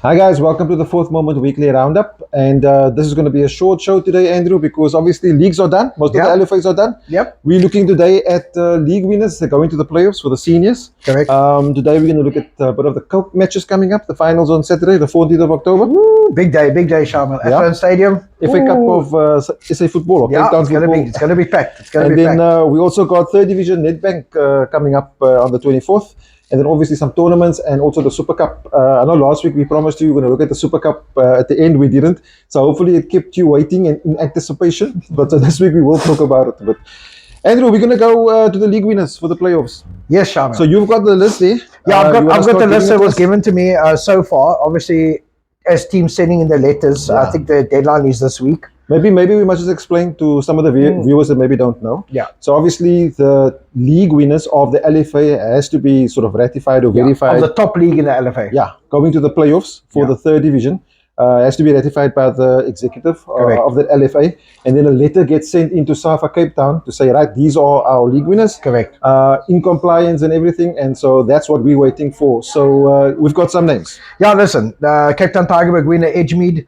Hi guys, welcome to the Fourth Moment Weekly Roundup, and this is going to be a short show today, Andrew, because obviously leagues are done. Most of the Yep. LFAs are done. Yep. We're looking today at league winners. They're going to the playoffs for the seniors. Correct. Today we're going to look at a bit of the cup matches coming up. The finals on Saturday, the 14th of October. Woo, big day, Shamiel. Yeah. Athlone Stadium. FA Cup Ooh. of SA football or Yeah, Cape Town it's football. gonna be packed. It's gonna And be then packed. we also got third division Nedbank coming up on the 24th. And then obviously some tournaments and also the Super Cup. I know last week we promised you we're going to look at the Super Cup. At the end we didn't. So hopefully it kept you waiting and in anticipation. But this week we will talk about it. But Andrew, we're going to go to the league winners for the playoffs. Yes, Shamiel. So you've got the list there. Yeah, I've got the list that was given. given to me so far. Obviously, as teams sending in their letters, I Yeah. think the deadline is this week. Maybe we must just explain to some of the viewers that maybe don't know. Yeah. So obviously the league winners of the LFA has to be sort of ratified or verified. Of the top league in the LFA. Yeah, going to the playoffs for Yeah. the third division has to be ratified by the executive Correct. of the LFA, and then a letter gets sent into SAFA Cape Town to say, right, these are our league winners, Correct. in compliance and everything, and so that's what we're waiting for. So we've got some names. Yeah, listen, Cape Town Tigerberg winner Edgemead,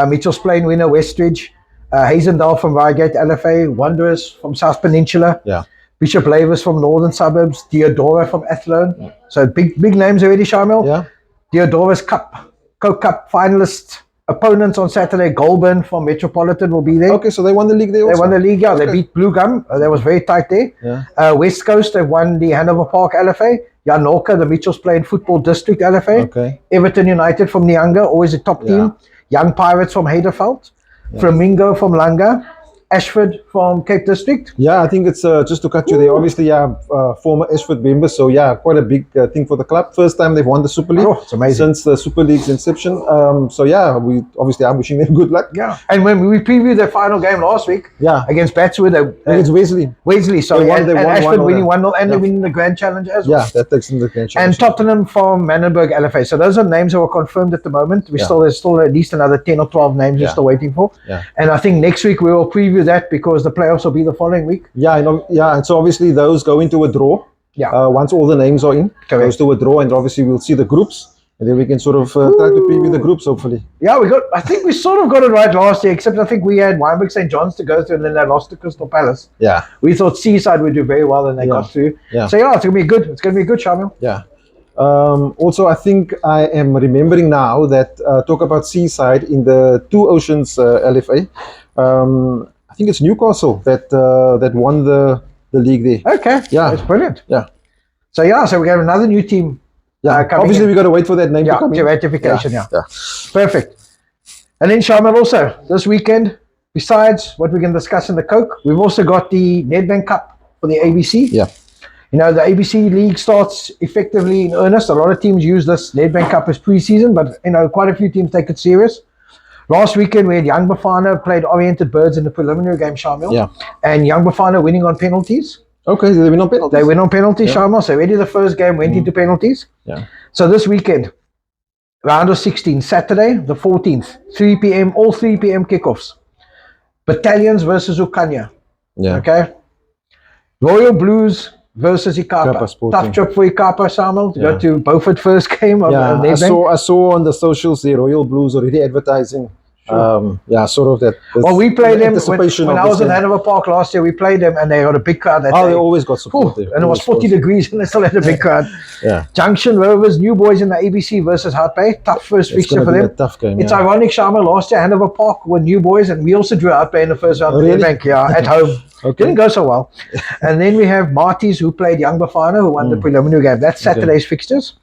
Mitchell's Plain winner Westridge, Hazendale from Reigate LFA, Wanderers from South Peninsula, Yeah. Bishop Lavis from Northern Suburbs, Diodora from Athlone. So big names already, Shamiel. Yeah. Diodora's Coke Cup finalist opponents on Saturday, Goulburn from Metropolitan will be there. Okay, so they won the league there also. They won the league, yeah. Okay. They beat Blue Gum. That was very tight there. Yeah. West Coast, they won the Hanover Park LFA. Janorka, the Mitchells Plain Football District LFA. Okay. Everton United from Nyanga, always a top team. Young Pirates from Heiderveld. Flamingo from Langa. Ashford from Cape District. Yeah, I think it's just to cut you there. Obviously, former Ashford members, so quite a big thing for the club. First time they've won the Super League Oh, it's amazing. since the Super League's inception. We obviously I'm wishing them good luck. Yeah. And when we previewed their final game last week Yeah, against Batswood, against Wesley. Wesley, sorry, They won and Ashford 1-0 winning then. 1-0 and Yeah. they're winning the Grand Challenge as well. Yeah, that takes into the And Tottenham from Manenberg LFA. So those are names that were confirmed at the moment. There's still at least another 10 or 12 names we're still waiting for. Yeah. And I think next week we will preview that because the playoffs will be the following week. Yeah, I know. Yeah, and so obviously those go into a draw. Yeah. Once all the names are in, Correct. goes to a draw, and obviously we'll see the groups, and then we can sort of try to preview the groups hopefully. Yeah, I think we sort of got it right last year, except I think we had Weinberg St. John's to go through and then they lost to Crystal Palace. Yeah. We thought Seaside would do very well and they got through. Yeah. So yeah, it's going to be good. It's going to be good, Shamiel. Yeah. Also, I think I am remembering now that talk about Seaside in the Two Oceans LFA. I think it's Newcastle that won the league there. Okay. Yeah. That's brilliant. Yeah. So we have another new team. Yeah. coming Obviously, in. we got to wait for that name to come in. Ratification, yeah. Yeah. Perfect. And then Shamiel, also this weekend, besides what we're going to discuss in the Coke, we've also got the Nedbank Cup for the ABC. Yeah. You know, the ABC League starts effectively in earnest. A lot of teams use this Nedbank Cup as pre-season, but you know, quite a few teams take it serious. Last weekend we had Young Bafana played Oriented Birds in the preliminary game, Shamiel. Yeah. And Young Bafana winning on penalties. Okay, they win on penalties. They win on penalties, Shamiel. So already the first game went into penalties. Yeah. So this weekend, round of 16, Saturday, the 14th, 3 p.m., all 3 p.m. kickoffs. Battalions versus Ukanya. Yeah. Okay. Royal Blues versus Ikapa Ikapa. Sporting. Tough trip for Ikapa, Samuel, to Yeah. go to Beaufort first game of Yeah, Nedbank. I saw on the socials the Royal Blues already advertising. Sort of that. Well, we played them anticipation when of I was this in game. Hanover Park last year. We played them and they got a big crowd that Oh, day. they always got support there. And it was 40 degrees and they still had a big crowd. Yeah. Junction Rovers, New Boys in the ABC versus Hart Bay. Tough first It's fixture going for to be them. a tough game. It's yeah. ironic, Shama, last year Hanover Park were New Boys and we also drew Hart Bay in the first round of Really? Nedbank, at home. Okay. Didn't go so well. And then we have Marty's who played Young Bafana who won the preliminary game. That's Saturday's fixtures.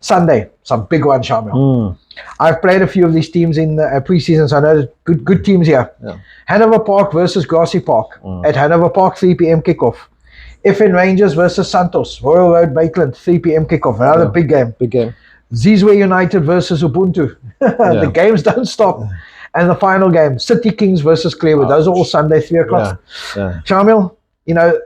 Sunday, some big ones, Shamiel. I've played a few of these teams in the pre-season, so I know there's good teams here. Yeah. Hanover Park versus Grassy Park. At Hanover Park, 3 p.m. kickoff. FN Rangers versus Santos. Royal Road, Baitland, 3 p.m. kickoff. Another big game. Big game. Zizwe United versus Ubuntu. The games don't stop. And the final game, City Kings versus Clearwood. Those are all Sunday, 3 o'clock. Yeah. Shamiel, you know,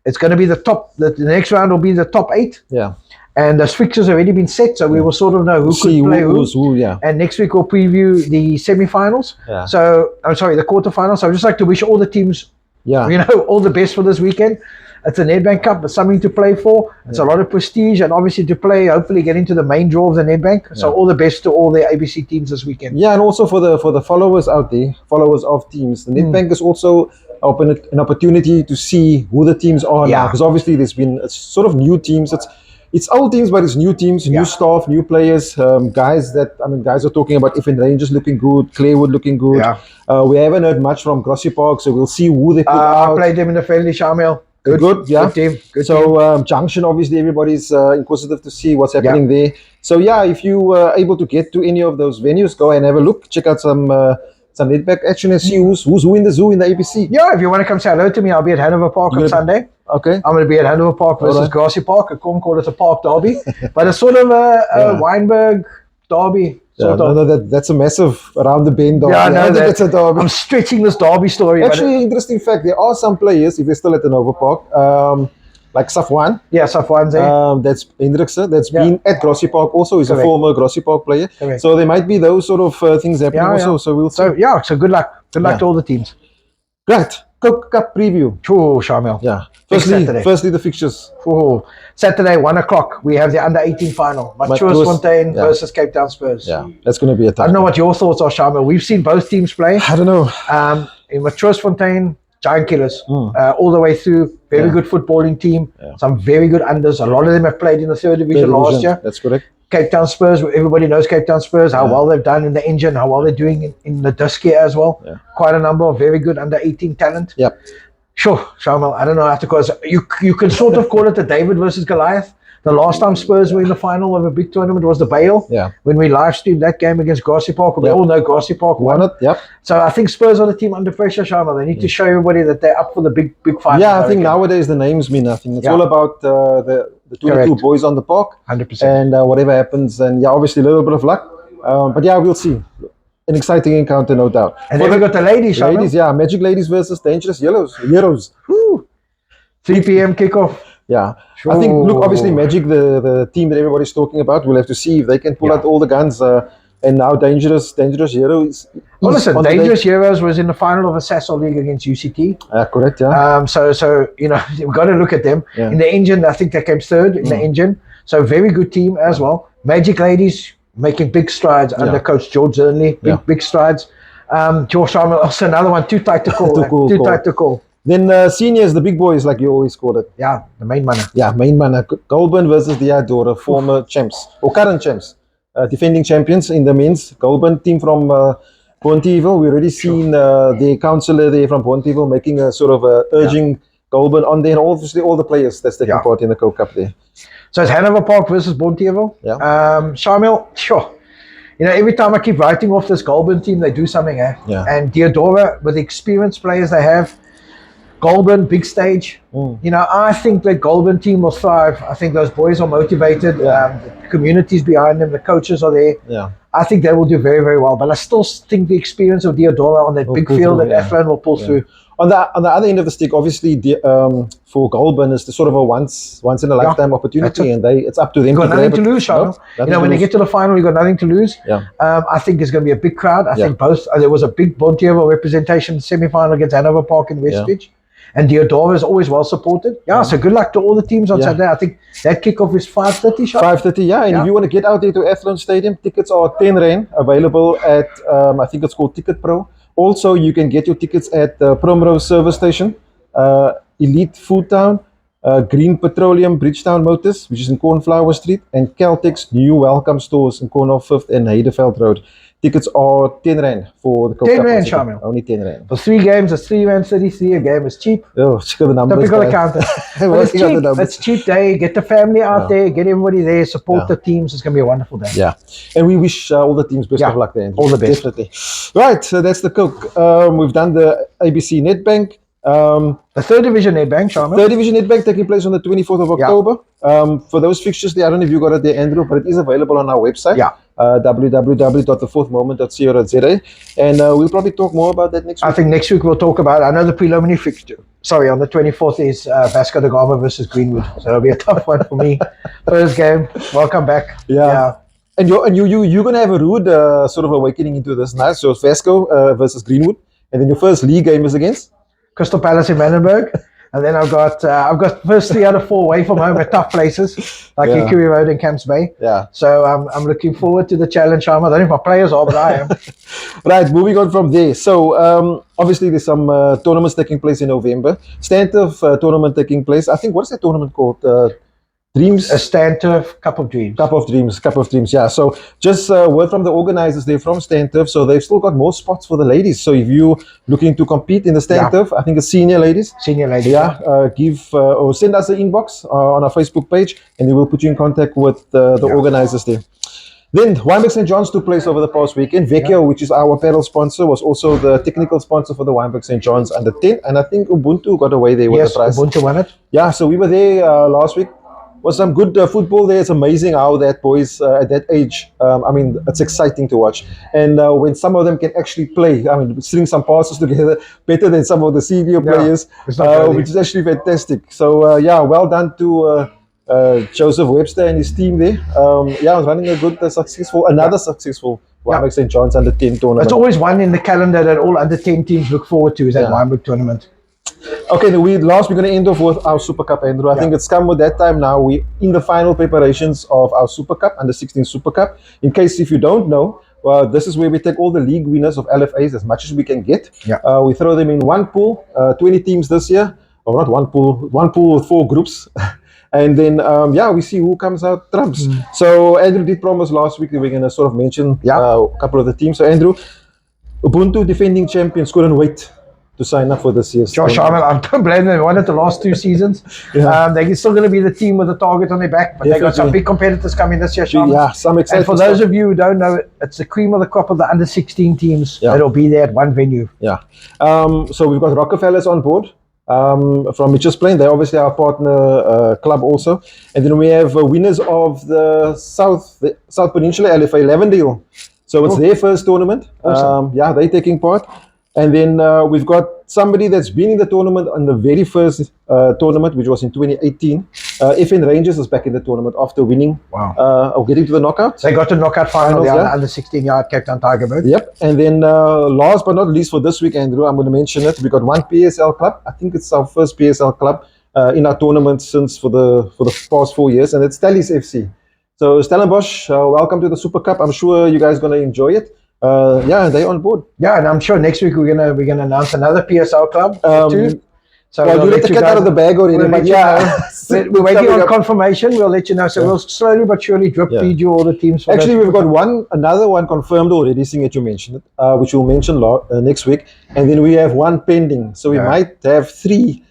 it's going to be the next round will be the top 8. Yeah. And the fixtures have already been set, so we will sort of know who See could play who's who. Yeah. And next week we'll preview the semi-finals. Yeah. So, I'm sorry, the quarterfinals. So I'd just like to wish all the teams Yeah. You know, all the best for this weekend. It's a Nedbank Cup. It's something to play for. It's a lot of prestige, and obviously to play, hopefully get into the main draw of the Nedbank. So all the best to all the ABC teams this weekend. Yeah, and also for the followers out there, followers of teams, the Nedbank is also an opportunity to see who the teams are now. Because obviously there's been sort of new teams. It's old teams, but it's new teams, new staff, new players, guys are talking about if Rangers looking good, Claywood looking good. We haven't heard much from Grassy Park, so we'll see who they put out. I played them in the friendly, Shamiel. Good, yeah. Good team. Good so Junction, obviously, everybody's inquisitive to see what's happening there. So yeah, if you were able to get to any of those venues, go and have a look. Check out some Nedbank action and see who's who in the zoo in the ABC. Yeah, if you want to come say hello to me, I'll be at Hanover Park on Sunday. Okay. I'm going to be at Hanover Park versus Grassy Park. I can't call it a park derby, but it's sort of a Weinberg derby. That's a massive around the bend derby. Yeah, I know that's a derby. I'm stretching this derby story. Actually, interesting fact, there are some players, if they're still at the Hanover Park, like Safwan. Yeah, Safwan's there. That's Hendrikse, that's been at Grassy Park also. He's a former Grassy Park player. Correct. So there might be those sort of things happening also. So we'll see. So good luck. Good luck to all the teams. Great. Coke Cup preview. Oh, Shamiel. Yeah. Firstly, the fixtures. Oh, Saturday, 1 o'clock. We have the under-18 final. Fontaine versus Cape Town Spurs. Yeah, that's going to be a tough. I don't know what your thoughts are, Shamiel. We've seen both teams play. I don't know. In Fontaine, giant killers all the way through. Very good footballing team. Some very good unders. A lot of them have played in the third division last year. That's correct. Cape Town Spurs, everybody knows Cape Town Spurs, how well they've done in the engine, how well they're doing in the disc here as well. Quite a number of very good under-18 talent. Yep. Sure, Shamiel, I don't know, because you can sort of call it the David versus Goliath. The last time Spurs were in the final of a big tournament was the Bale. Yeah. When we live streamed that game against Grassy Park, we all know Grassy Park won it. Yep. So I think Spurs are the team under pressure, Shamiel. They need to show everybody that they're up for the big final. Yeah, I think nowadays the names mean nothing. It's all about the 22 boys on the park. 100%. And whatever happens, and obviously a little bit of luck. But yeah, we'll see. An exciting encounter, no doubt. And then we got the ladies, Shamiel. Ladies, Magic Ladies versus Dangerous Yellows. 3 p.m. kickoff. Yeah, I think, look, obviously Magic, the team that everybody's talking about, we'll have to see if they can pull out all the guns. And now Dangerous Heroes. Well, listen, Dangerous Heroes was in the final of a Sasol League against UCT. Correct, yeah. So you know, we've got to look at them. Yeah. In the engine, I think they came third in the engine. So very good team as well. Magic Ladies making big strides under Coach George Zernley. Big strides. George Shamiel, also another one, too tight to call. Tight to call. Then seniors, the big boys, like you always call it. Yeah, the main manner. Yeah, main manner. Goulburn versus the Adora, former champs, or current champs. Defending champions in the men's. Goulburn team from Pontyville. We've already seen the councillor there from Pontyville making a sort of urging Goulburn on there. And obviously all the players that's taking part in the Coke Cup there. So it's Hanover Park versus Pontyville. Yeah. Shamiel, sure. You know, every time I keep writing off this Goulburn team, they do something, Yeah. And Deodora, with the experienced players they have, Goulburn, big stage. You know, I think the Goulburn team will thrive. I think those boys are motivated. The community's behind them. The coaches are there. Yeah. I think they will do very, very well. But I still think the experience of Deodora on that big field at Athlone will pull through. On the other end of the stick, obviously, for Goulburn is the sort of a once in a lifetime opportunity, and it's up to them. You've got nothing to lose, Shamiel. You know, when they get to the final, you've got nothing to lose. Yeah. I think it's going to be a big crowd. I think both. There was a big Pontyville representation semi-final against Hanover Park in Westridge. And Deodora is always well supported. So good luck to all the teams on Saturday. I think that kickoff is 5:30. 5:30, and if you want to get out there to Athlone Stadium, tickets are 10 Rand available at, I think it's called Ticket Pro. Also, you can get your tickets at the Primrose Service Station, Elite Food Town, Green Petroleum Bridgetown Motors, which is in Cornflower Street, and Caltech's new Welcome Stores in Corner 5th and Heideveld Road. Tickets are 10 Rand for the Coke Cup. 10 Rand, Shamiel. Only 10 Rand. For 3 games, it's 3 Rand 33 a game. It's cheap. Oh, check out the numbers. Typical accountant. It's cheap. It's cheap day. Get the family out there. Get everybody there. Support the teams. It's going to be a wonderful day. Yeah. And we wish all the teams best of luck there. All the best. Definitely. Right. So that's the Coke. We've done the ABC Nedbank. The third division Nedbank, Shamiel. Third division Nedbank taking place on the 24th of October. For those fixtures there, I don't know if you got it there, Andrew, but it is available on our website. www.thefourthmoment.co.za, and we'll probably talk more about that next week. I think next week we'll talk about, I know the preliminary fixture, on the 24th is Vasco da Gama versus Greenwood, so it'll be a tough one for me. First game, welcome back. And you're gonna have a rude sort of awakening into this night. So it's Vasco versus Greenwood, and then your first league game is against Crystal Palace in Vandenberg. And then I've got first 3 out of 4 away from home at tough places like Hickory Road and Camps Bay. Yeah. So I'm looking forward to the challenge, Sharma. I don't know if my players are, but I am. Right, moving on from there. So obviously there's some tournaments taking place in November. Stanturf tournament taking place. I think, what is that tournament called? Dreams? A Stanturf Cup of Dreams. Cup of Dreams, yeah. So just word from the organizers, they're from Stanturf, so they've still got more spots for the ladies. So if you're looking to compete in the Stanturf, I think it's senior ladies. Senior ladies. Yeah, give or send us an inbox on our Facebook page, and they will put you in contact with the organizers there. Then Wynberg St. John's took place over the past weekend. Vecchio, which is our apparel sponsor, was also the technical sponsor for the Wynberg St. John's under 10, and I think Ubuntu got away there with the prize. Ubuntu won it. Yeah, so we were there last week. Was some good football there. It's amazing how that boys at that age, I mean, it's exciting to watch. And when some of them can actually play, I mean, string some passes together better than some of the senior players, which is actually fantastic. So, yeah, well done to Joseph Webster and his team there. Yeah, running a good, successful Wynberg St. John's under 10 tournament. It's always one in the calendar that all under 10 teams look forward to, is that Wynberg tournament. Okay, then we're going to end off with our Super Cup, Andrew. I think it's come with that time now. We're in the final preparations of our Super Cup, under 16 Super Cup. In case if you don't know, this is where we take all the league winners of LFAs as much as we can get. Yeah. We throw them in one pool, 20 teams this year. Or not one pool with 4 groups. And then, we see who comes out trumps. So Andrew did promise last week that we're going to sort of mention a couple of the teams. So Andrew, Ubuntu defending champions couldn't wait to sign up for this year's. Josh Shamiel, I don't blame them. They won it the last 2 seasons. They're still going to be the team with a target on their back, but they got some big competitors coming this year, Shamiel. Yeah, some exciting. And for those of you who don't know, it's the cream of the crop of the under 16 teams that'll be there at one venue. Yeah. So we've got Rockefellers on board. From Mitchell's Plain, they're obviously our partner club also, and then we have winners of the South Peninsula LFA, Lavendale. So it's their first tournament. Awesome. They're taking part. And then we've got somebody that's been in the tournament on the very first tournament, which was in 2018. FN Rangers is back in the tournament after winning. Wow. Or getting to the knockouts. They got to knockout finals, under 16-yard Cape Town Tigerbird. Yep. And then last but not least for this week, Andrew, I'm going to mention it. We got one PSL club. I think it's our first PSL club in our tournament since for the past 4 years, and it's Tallies FC. So Stellenbosch, welcome to the Super Cup. I'm sure you guys are going to enjoy it. They're on board. Yeah, and I'm sure next week we're gonna announce another PSL club too. So you let the cat out of the bag already. We're waiting on confirmation. We'll let you know. So we'll slowly but surely drip feed you all the teams. Actually, we've got another one confirmed already, seeing that you mentioned it, which we'll mention next week. And then we have one pending. So we might have 3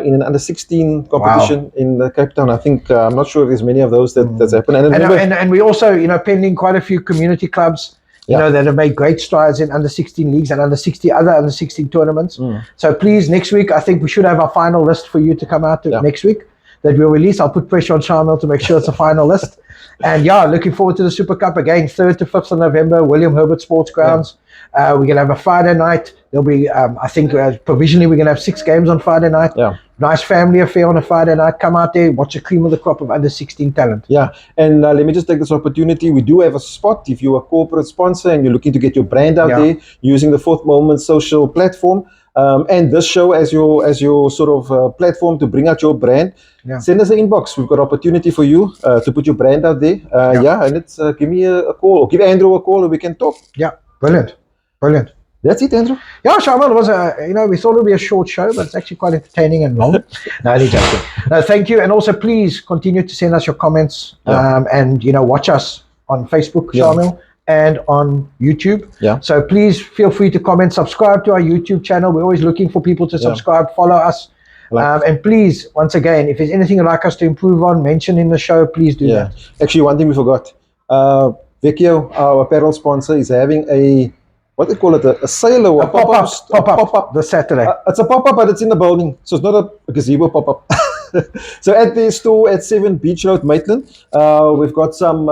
in an under 16 competition in the Cape Town. I think I'm not sure if there's many of those that's happened. And we also, pending quite a few community clubs. That have made great strides in under 16 leagues and under 16 tournaments. So please, next week, I think we should have our final list for you to come out next week that we'll release. I'll put pressure on Shamiel to make sure it's a final list. And looking forward to the Super Cup again, 3rd to 5th of November, William Herbert Sports Grounds. We're going to have a Friday night. There'll be, I think, provisionally, we're going to have 6 games on Friday night. Yeah. Nice family affair on a Friday night. Come out there, watch the cream of the crop of under 16 talent. Yeah, and let me just take this opportunity. We do have a spot if you're a corporate sponsor and you're looking to get your brand out there using the Fourth Moment social platform. And this show as your sort of platform to bring out your brand. Send us an inbox. We've got opportunity for you to put your brand out there. And it's give me a call or give Andrew a call and we can talk. Yeah, brilliant. That's it, Andrew. Yeah, Shamiel, it was we thought it would be a short show, but it's actually quite entertaining and long. No, only joking. No, thank you, and also please continue to send us your comments and watch us on Facebook, Shamiel, and on YouTube. Yeah. So please feel free to comment, subscribe to our YouTube channel. We're always looking for people to subscribe, follow us, and please, once again, if there's anything you'd like us to improve on, mention in the show, please do that. Actually, one thing we forgot. Vecchio, our apparel sponsor, is having what they call it, a sale or a pop-up this Saturday. It's a pop-up, but it's in the building, so it's not a gazebo pop-up. So at their store at 7 Beach Road, Maitland, we've got some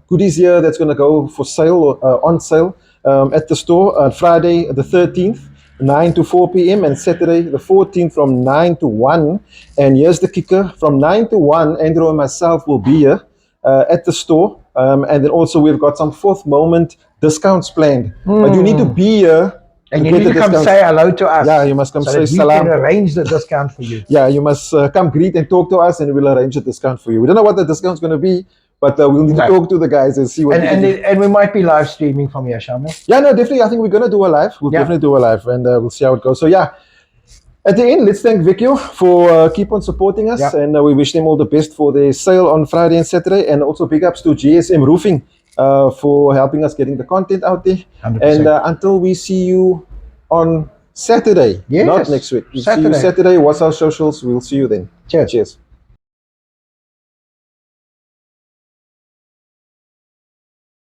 goodies here that's going to go for sale or on sale at the store on Friday the 13th, 9 to 4 p.m. and Saturday the 14th from 9 to 1. And here's the kicker: from 9 to 1, Andrew and myself will be here at the store. And then also we've got some Fourth Moment discounts planned. But you need to be here And to you get need the to come discounts. say hello to us. Yeah, you must come so say that we salam. can arrange the discount for you. Yeah, you must come greet and talk to us, and we'll arrange a discount for you. We don't know what the discount's going to be, but we'll need to talk to the guys and see what we can do. And we might be live streaming from here, Shamiel. Yeah, no, definitely. I think we're going to do a live. We'll definitely do a live, and we'll see how it goes. So, yeah, at the end, let's thank Pequeno for keep on supporting us, and we wish them all the best for their sale on Friday and Saturday, and also big ups to GSM Roofing for helping us getting the content out there. 100%. And until we see you on Saturday, not next week. We'll see you Saturday. What's our socials? We'll see you then. Cheers. Cheers.